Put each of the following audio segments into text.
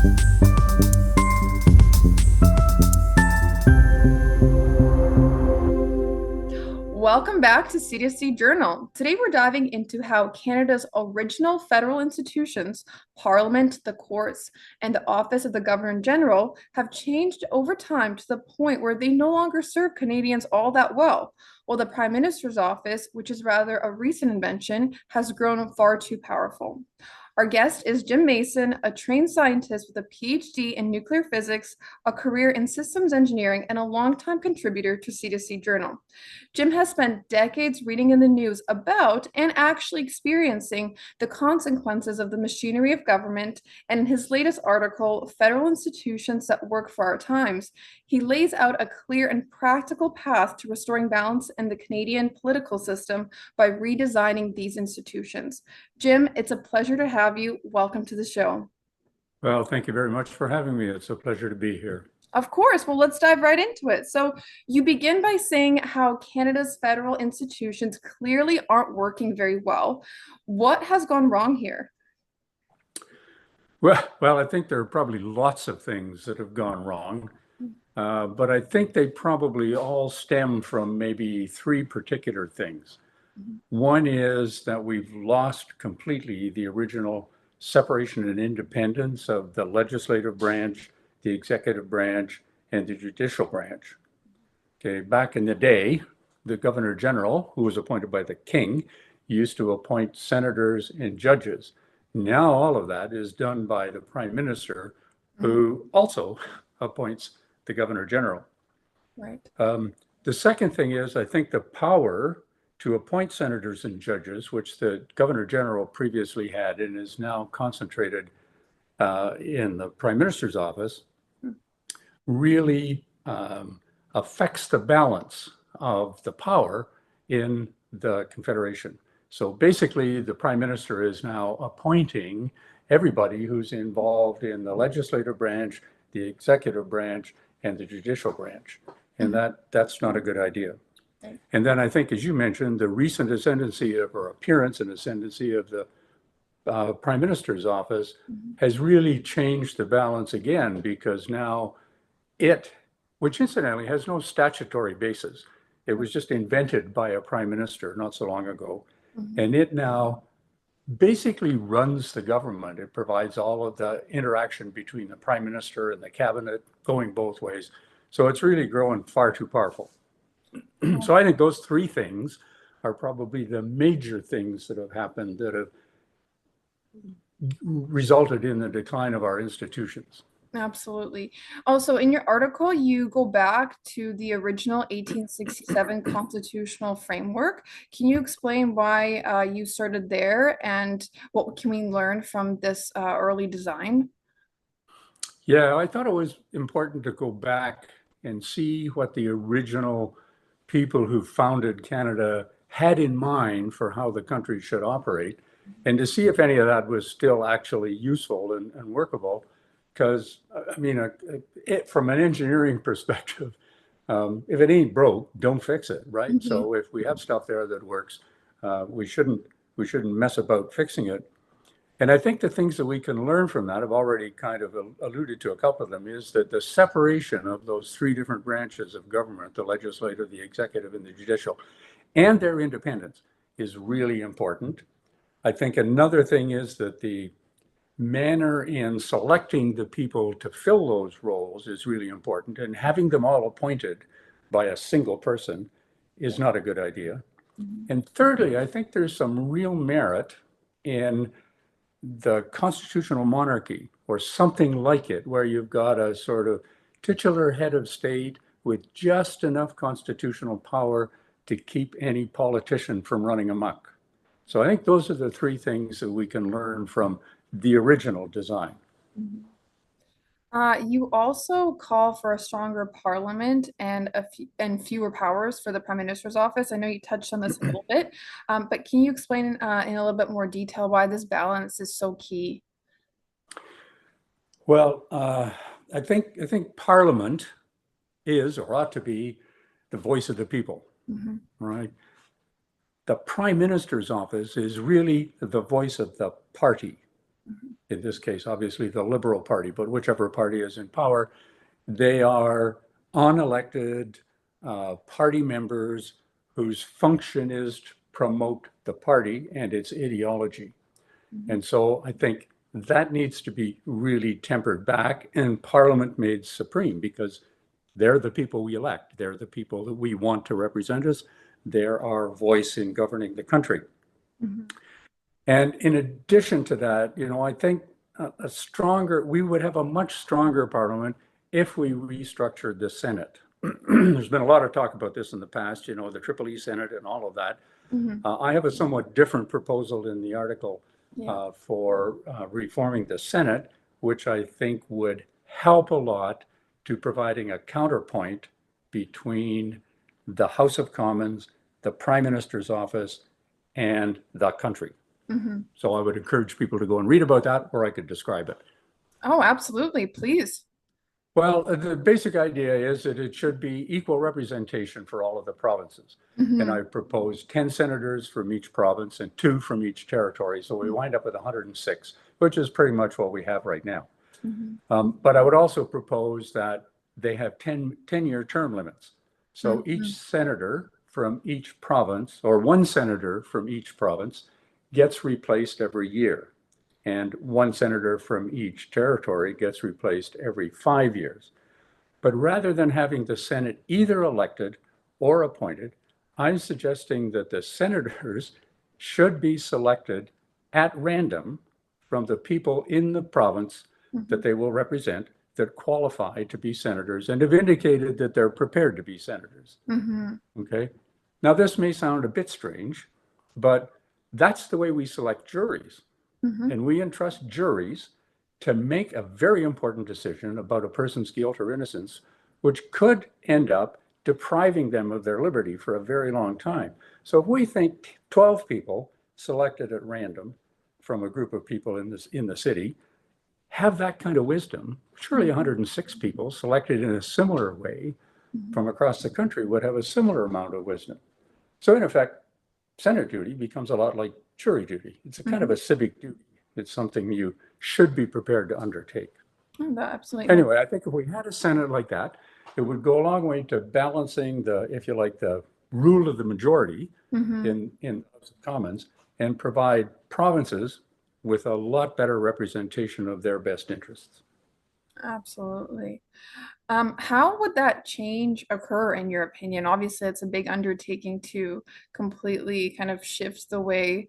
Welcome back to CDC Journal. Today we're diving into how Canada's original federal institutions, Parliament, the courts, and the Office of the Governor-General have changed over time to the point where they no longer serve Canadians all that well, while the Prime Minister's office, which is rather a recent invention, has grown far too powerful. Our guest is Jim Mason, a trained scientist with a PhD in nuclear physics, a career in systems engineering, and a longtime contributor to C2C Journal. Jim has spent decades reading in the news about and actually experiencing the consequences of the machinery of government, and in his latest article, Federal Institutions That Work for Our Times, he lays out a clear and practical path to restoring balance in the Canadian political system by redesigning these institutions. Jim, it's a pleasure to have you. Welcome to the show. Well, thank you very much for having me. It's a pleasure to be here. Of course. Well, let's dive right into it. So you begin by saying how Canada's federal institutions clearly aren't working very well. What has gone wrong here? Well, I think there are probably lots of things that have gone wrong, but I think they probably all stem from maybe three particular things. One is that we've lost completely the original separation and independence of the legislative branch, the executive branch, and the judicial branch. Okay, back in the day, the Governor General, who was appointed by the King, used to appoint senators and judges. Now all of that is done by the Prime Minister, who also appoints the Governor General. Right. The second thing is, I think the power to appoint senators and judges, which the Governor General previously had and is now concentrated in the Prime Minister's office, really affects the balance of the power in the Confederation. So basically, the Prime Minister is now appointing everybody who's involved in the legislative branch, the executive branch, and the judicial branch. And that's not a good idea. And then I think, as you mentioned, the recent ascendancy of, or appearance and ascendancy of the Prime Minister's office has really changed the balance again, because now it, which incidentally has no statutory basis, it was just invented by a Prime Minister not so long ago, and it now basically runs the government. It provides all of the interaction between the Prime Minister and the cabinet going both ways. So it's really growing far too powerful. So I think those three things are probably the major things that have happened that have resulted in the decline of our institutions. Absolutely. Also, in your article, you go back to the original 1867 constitutional framework. Can you explain why you started there, and what can we learn from this early design? Yeah, I thought it was important to go back and see what the original people who founded Canada had in mind for how the country should operate, and to see if any of that was still actually useful and workable. Because, I mean, from an engineering perspective, if it ain't broke, don't fix it, right? So if we have stuff there that works, we shouldn't mess about fixing it. And I think the things that we can learn from that, I've already kind of alluded to a couple of them, is that the separation of those three different branches of government, the legislative, the executive, and the judicial, and their independence is really important. I think another thing is that the manner in selecting the people to fill those roles is really important, and having them all appointed by a single person is not a good idea. And thirdly, I think there's some real merit in the constitutional monarchy, or something like it, where you've got a sort of titular head of state with just enough constitutional power to keep any politician from running amok. So I think those are the three things that we can learn from the original design. You also call for a stronger parliament and fewer powers for the Prime Minister's office. I know you touched on this a little bit, but can you explain in a little bit more detail why this balance is so key? Well, I think Parliament is, or ought to be, the voice of the people, right? The Prime Minister's office is really the voice of the party. in this case, obviously the Liberal Party, but whichever party is in power, they are unelected party members whose function is to promote the party and its ideology. And so I think that needs to be really tempered back and Parliament made supreme because they're the people we elect. They're the people that we want to represent us. They're our voice in governing the country. Mhm. And in addition to that, I think we would have a much stronger Parliament if we restructured the Senate. There's been a lot of talk about this in the past, the Triple E Senate and all of that. Mhm. I have a somewhat different proposal in the article Yeah. for reforming the Senate, which I think would help a lot to providing a counterpoint between the House of Commons, the Prime Minister's office, and the country. Mhm. So I would encourage people to go and read about that, or I could describe it. Oh, absolutely. Please. Well, the basic idea is that it should be equal representation for all of the provinces. And Mhm. I propose 10 senators from each province and 2 from each territory. So we wind up with 106, which is pretty much what we have right now. Mhm. But I would also propose that they have 10-year term limits. So each Mhm. senator from each province, or one senator from each province, gets replaced every year. And one senator from each territory gets replaced every 5 years. But rather than having the Senate either elected or appointed, I'm suggesting that the senators should be selected at random from the people in the province that Mhm. they will represent that qualify to be senators and have indicated that they're prepared to be senators. Mhm. Okay. Now, this may sound a bit strange, but that's the way we select juries. Mhm. And we entrust juries to make a very important decision about a person's guilt or innocence, which could end up depriving them of their liberty for a very long time. So if we think 12 people selected at random from a group of people in the city have that kind of wisdom, surely Mhm. 106 people selected in a similar way Mhm. from across the country would have a similar amount of wisdom. So in effect, Senate duty becomes a lot like jury duty. It's a kind of Mhm. a civic duty. It's something you should be prepared to undertake. Oh, that absolutely makes. Anyway, I think if we had a Senate like that, it would go a long way to balancing the, if you like, the rule of the majority Mhm. in House of Commons and provide provinces with a lot better representation of their best interests. Absolutely. How would that change occur in your opinion? Obviously, it's a big undertaking to completely kind of shift the way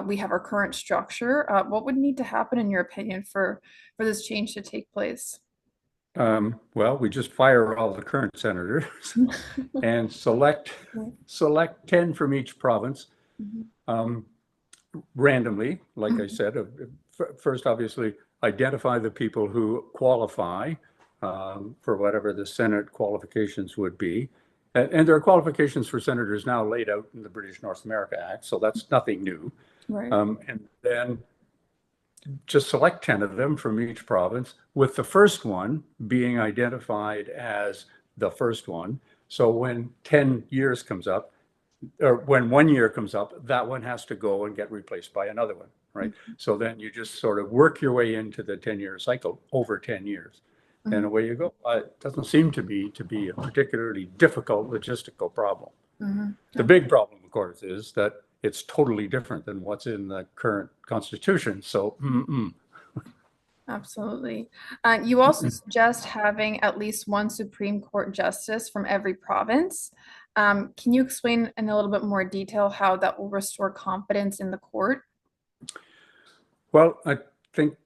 we have our current structure. What would need to happen in your opinion for this change to take place? Well, we just fire all the current senators and select 10 from each province. Mhm. Um, randomly, like I Mhm. said, first, obviously, identify the people who qualify for whatever the Senate qualifications would be. And there are qualifications for senators now laid out in the British North America Act, so that's nothing new. Right. And then just select 10 of them from each province, with the first one being identified as the first one. So when 10 years comes up, or when 1 year comes up, that one has to go and get replaced by another one, right? Mhm. So then you just sort of work your way into the 10-year cycle over 10 years. And Mhm. away you go. It doesn't seem to be a particularly difficult logistical problem. Mhm. The big problem, of course, is that it's totally different than what's in the current constitution. So, Absolutely. You also suggest having at least one Supreme Court justice from every province. Can you explain in a little bit more detail how that will restore confidence in the court? well, I think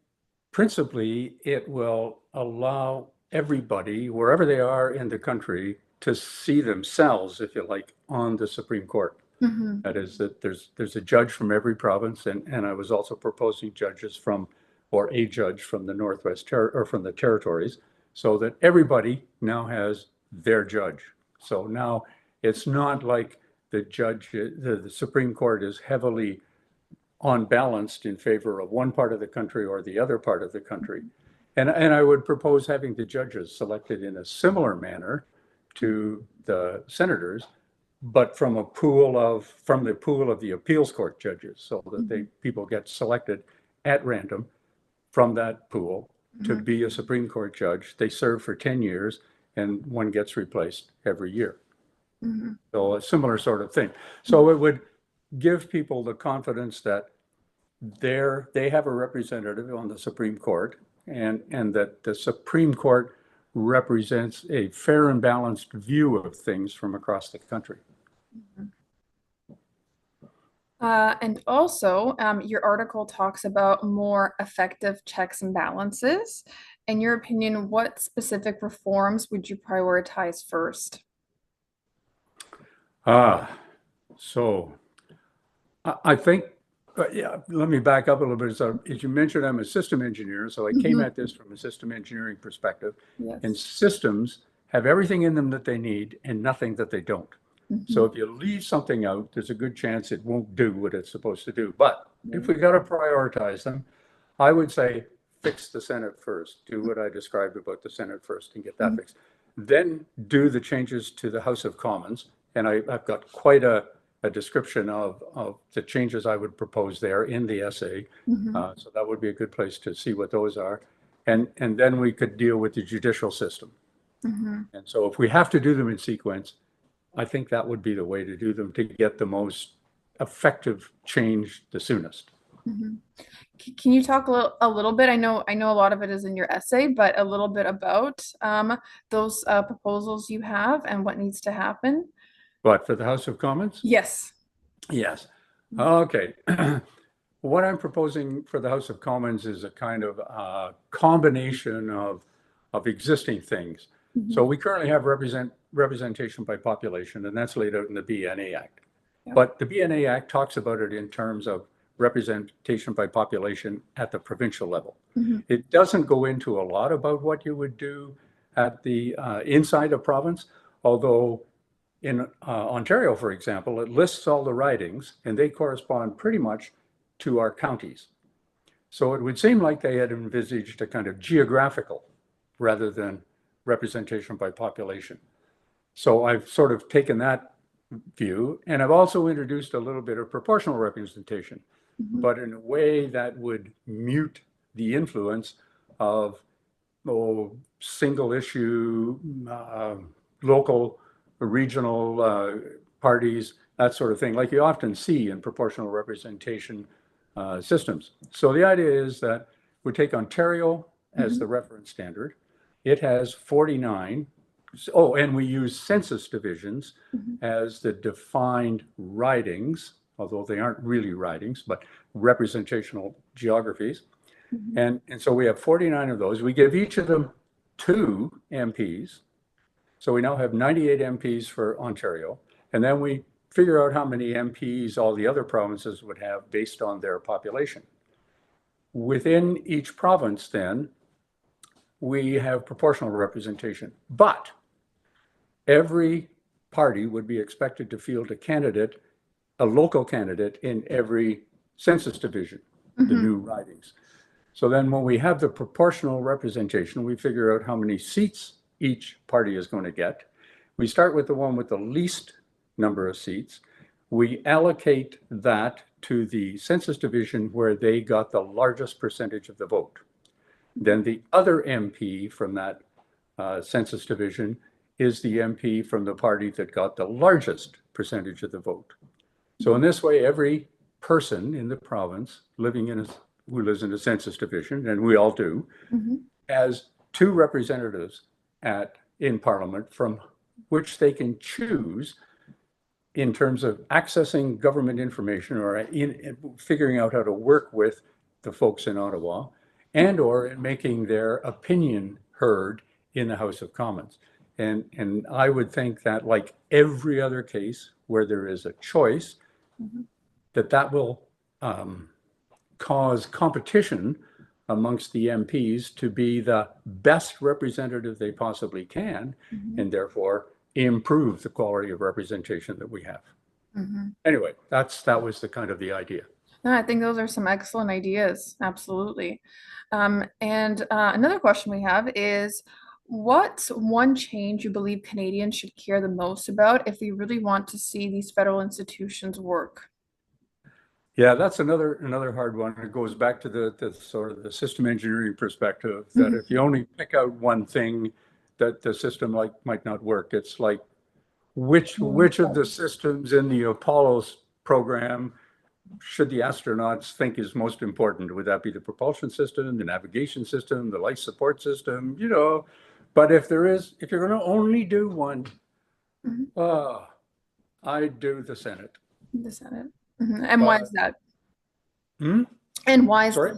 principally it will allow everybody, wherever they are in the country, to see themselves, if you like, on the Supreme Court. Mhm. That is, that there's a judge from every province, and I was also proposing judges from, or a judge from the or from the territories, so that everybody now has their judge. So now it's not like the Supreme Court is heavily unbalanced in favor of one part of the country or the other part of the country. And I would propose having the judges selected in a similar manner to the senators, but from the pool of the appeals court judges, so that Mhm. people get selected at random from that pool to Mhm. be a Supreme Court judge. They serve for 10 years and one gets replaced every year. Mhm. So a similar sort of thing. So it would give people the confidence that they have a representative on the Supreme Court and that the Supreme Court represents a fair and balanced view of things from across the country. And also, your article talks about more effective checks and balances. In your opinion, what specific reforms would you prioritize first? Ah, so I think, yeah, let me back up a little bit. So, as you mentioned, I'm a system engineer, so I came Mhm. at this from a system engineering perspective. And Yes. systems have everything in them that they need and nothing that they don't. So Mhm. if you leave something out, there's a good chance it won't do what it's supposed to do. But if Yeah. we got to prioritize them, I would say fix the Senate first. Do what I described about the Senate first and get that Mhm. fixed. Then do the changes to the House of Commons. And I've got quite a description of the changes I would propose there in the essay. Mhm. So that would be a good place to see what those are. And then we could deal with the judicial system. Mhm. And so if we have to do them in sequence, I think that would be the way to do them to get the most effective change the soonest. Mhm. Can you talk a little bit? I know a lot of it is in your essay, but a little bit about those proposals you have and what needs to happen. But for the House of Commons, Yes. yes. Okay. What I'm proposing for the House of Commons is a kind of combination of existing things. So Mhm. we currently have representation by population, and that's laid out in the BNA Act. Yep. But the BNA Act talks about it in terms of representation by population at the provincial level. Mhm. It doesn't go into a lot about what you would do at the inside a province, although in Ontario, for example, it lists all the ridings and they correspond pretty much to our counties. So it would seem like they had envisaged a kind of geographical rather than representation by population. So I've sort of taken that view, and I've also introduced a little bit of proportional representation, Mhm. but in a way that would mute the influence of single issue, local, regional parties, that sort of thing, like you often see in proportional representation systems. So the idea is that we take Ontario as the Mhm. reference standard. It has 49. Oh, and we use census divisions Mhm. as the defined ridings, although they aren't really ridings, but representational geographies. Mhm. And so we have 49 of those. We give each of them two MPs. So we now have 98 MPs for Ontario. And then we figure out how many MPs all the other provinces would have based on their population. Within each province, then, we have proportional representation. But every party would be expected to field a candidate, a local candidate, in every census division, the Mhm. new ridings. So then when we have the proportional representation, we figure out how many seats each party is going to get. We start with the one with the least number of seats. We allocate that to the census division where they got the largest percentage of the vote. Then the other MP from that census division is the MP from the party that got the largest percentage of the vote. So in this way, every person in the province who lives in a census division, and we all do, Mhm. has two representatives in Parliament from which they can choose in terms of accessing government information or in figuring out how to work with the folks in Ottawa and or in making their opinion heard in the House of Commons. And I would think that like every other case where there is a choice, Mhm. that will cause competition amongst the MPs to be the best representative they possibly can, Mhm. and therefore improve the quality of representation that we have. Mhm. Anyway, that was the kind of the idea. No, I think those are some excellent ideas. Absolutely. And another question we have is, what's one change you believe Canadians should care the most about if we really want to see these federal institutions work? Yeah, that's another hard one. It goes back to the sort of the system engineering perspective that if Mhm. you only pick out one thing that the system might not work. It's like which of the systems in the Apollo's program should the astronauts think is most important? Would that be the propulsion system, the navigation system, the life support system? But if you're going to only do one, Mhm. uh, I'd do the Senate. The Senate. Mhm. And why is But that? hmm? And why is Sorry?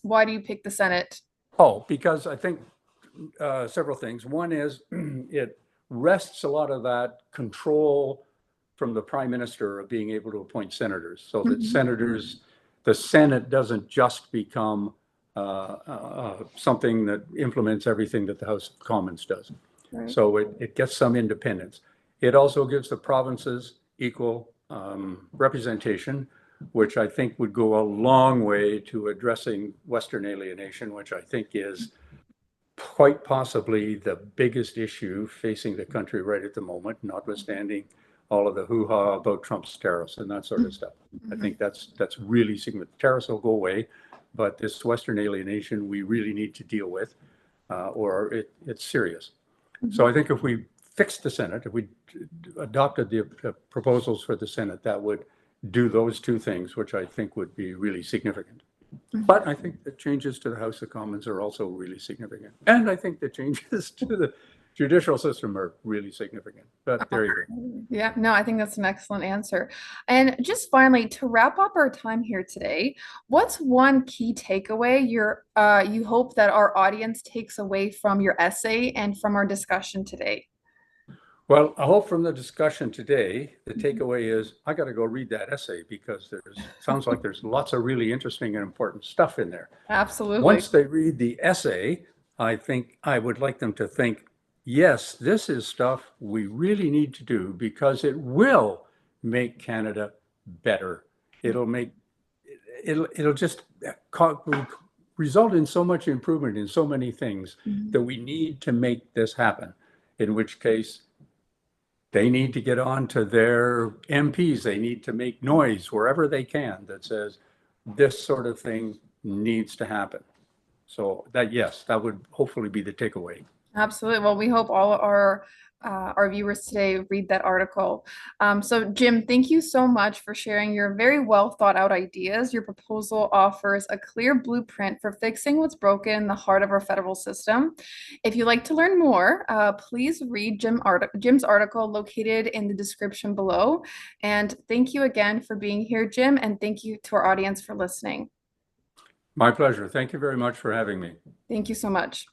why do you pick the Senate? Oh, because I think several things. One is it wrests a lot of that control from the prime minister of being able to appoint senators, so that Mhm. the Senate doesn't just become something that implements everything that the House of Commons does. Right. So it gets some independence. It also gives the provinces equal representation, which I think would go a long way to addressing Western alienation, which I think is quite possibly the biggest issue facing the country right at the moment, notwithstanding all of the hoo-ha about Trump's tariffs and that sort of stuff. I Mhm. think that's really significant. Tariffs will go away, but this Western alienation we really need to deal with, or it's serious. So Mhm. I think if we fixed the Senate, if we adopted the proposals for the Senate, that would do those two things, which I think would be really significant. Mhm. But I think the changes to the House of Commons are also really significant. And I think the changes to the judicial system are really significant. But there you go. Yeah, no, I think that's an excellent answer. And just finally, to wrap up our time here today, what's one key takeaway you hope that our audience takes away from your essay and from our discussion today? Well, I hope from the discussion today, the Mhm. takeaway is I got to go read that essay because sounds like there's lots of really interesting and important stuff in there. Absolutely. Once they read the essay, I think I would like them to think, yes, this is stuff we really need to do because it will make Canada better. It'll make it'll just result in so much improvement in so many things Mhm. that we need to make this happen. In which case, they need to get on to their MPs. They need to make noise wherever they can that says this sort of thing needs to happen. So that, yes, that would hopefully be the takeaway. Absolutely. Well, we hope all our viewers today read that article. So, Jim, thank you so much for sharing your very well thought out ideas. Your proposal offers a clear blueprint for fixing what's broken in the heart of our federal system. If you'd like to learn more, please read Jim's article located in the description below. And thank you again for being here, Jim, and thank you to our audience for listening. My pleasure. Thank you very much for having me. Thank you so much.